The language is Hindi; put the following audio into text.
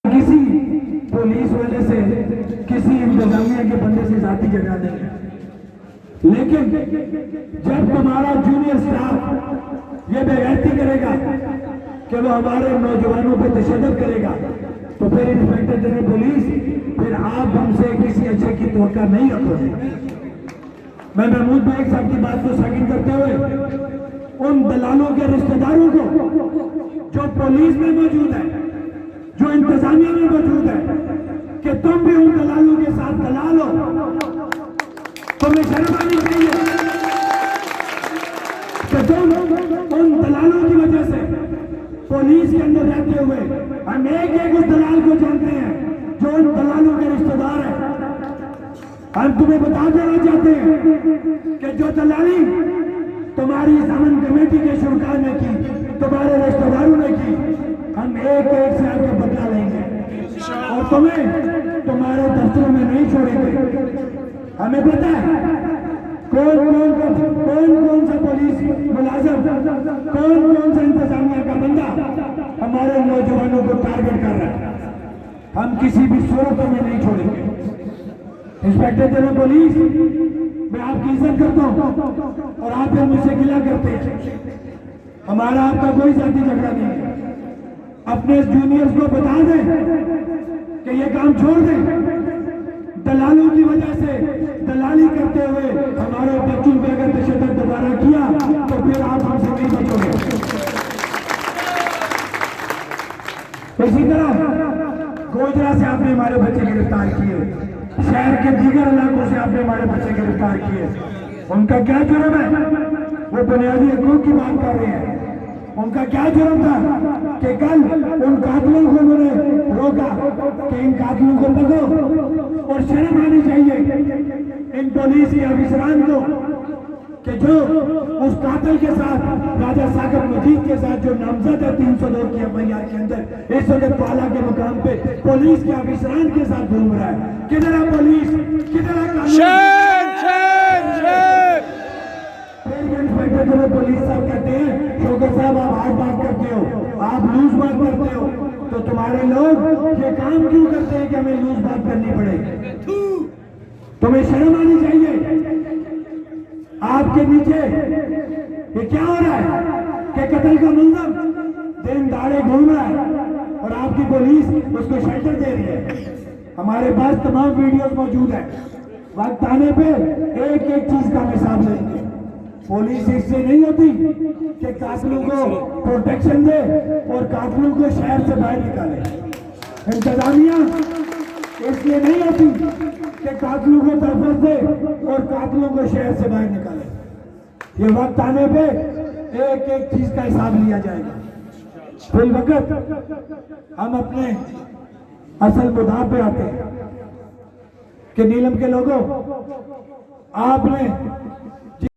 किसी पुलिस वाले से, किसी इंतजामिया के बंदे से जाति जगा देंगे, लेकिन जब तुम्हारा जूनियर स्टाफ ये बेगैरती करेगा कि वो हमारे नौजवानों पर तशद्दुद करेगा, तो फिर इंस्पेक्टर जनरल पुलिस, फिर आप हमसे किसी अच्छे की तवक्का नहीं रखोगे। मैं महमूद भाई साहब की बात को साकिन करते हुए उन दलालों के रिश्तेदारों को जो पुलिस में मौजूद है, जो इंतजामिया में मौजूद है, कि तुम भी उन दलालों के साथ दलाल हो, तुम्हें शर्म आनी चाहिए कि तुम उन दलालों की वजह से पुलिस के अंदर रहते हुए, हम एक एक उस दलाल को जानते हैं जो उन दलालों के रिश्तेदार हैं। हम तुम्हें बता देना चाहते हैं कि जो दलाली तुम्हारी सामन कमेटी के शुरा ने की, तुम्हारे रिश्तेदारों ने की, हम एक एक से आके बदला लेंगे और तुम्हें तुम्हारे दफ्तरों में नहीं छोड़ेंगे। हमें पता है कौन सा पुलिस मुलाजिम, कौन सा इंतजामिया का बंदा हमारे नौजवानों को टारगेट कर रहा है। हम किसी भी सूरत में नहीं छोड़ेंगे। इंस्पेक्टर जनरल पुलिस, मैं आपकी इज्जत करता हूं और आप फिर मुझसे गिला करते हैं। हमारा आपका कोई जाति झगड़ा नहीं है। अपने जूनियर्स को बता दें कि ये काम छोड़ दें। दलालों की वजह से दलाली करते हुए हमारे बच्चों पे अगर तशद्दुद दोबारा किया तो फिर आप हमसे नहीं बचोगे। इसी तरह गोजरा से आपने हमारे बच्चे गिरफ्तार किए, शहर के दीगर इलाकों से आपने हमारे बच्चे गिरफ्तार किए। उनका क्या जुर्म है? वो बुनियादी हकूक की बात कर रहे हैं। उनका क्या जुर्म था कि कल उन कातिलों को उन्होंने रोका कि इन कातिलों को पकड़ो, और शर्म आनी चाहिए इन पुलिस के अफसरान को कि जो उस कातिल के साथ, राजा साकिब मजीद के साथ जो नामजद है 302 की एफआईआर के अंदर, इस वक्त पाला के मुकाम पे पुलिस के अफसरान के साथ घूम रहा है। किधर है पुलिस, किधर है कानून? इंस्पेक्टर जनरल पुलिस साहब कहते हैं, शौकत साहब आप हार्ड बात करते हो, आप लूज बात करते हो, तो तुम्हारे लोग ये काम क्यों करते हैं कि हमें लूज बात करनी पड़े? तुम्हें शर्म आनी चाहिए। आपके नीचे ये क्या हो रहा है कि कत्ल का मुलज़िम दिन दाड़े घूम रहा है और आपकी पुलिस उसको शेल्टर दे रही है। हमारे पास तमाम वीडियोस मौजूद है। वक्त आने पे एक एक चीज का हिसाब लेंगे। पुलिस इससे नहीं होती कि कातिलों को प्रोटेक्शन दे और कातिलों को शहर से बाहर निकाले। इंतजामिया इसलिए नहीं होती कि कातिलों को तहफ़्फ़ुज़ दे और कातिलों को शहर से बाहर निकाले। ये वक्त आने पे एक एक चीज का हिसाब लिया जाएगा। फिर वक्त हम अपने असल मुद्दा पे आते हैं कि नीलम के लोगों, आपने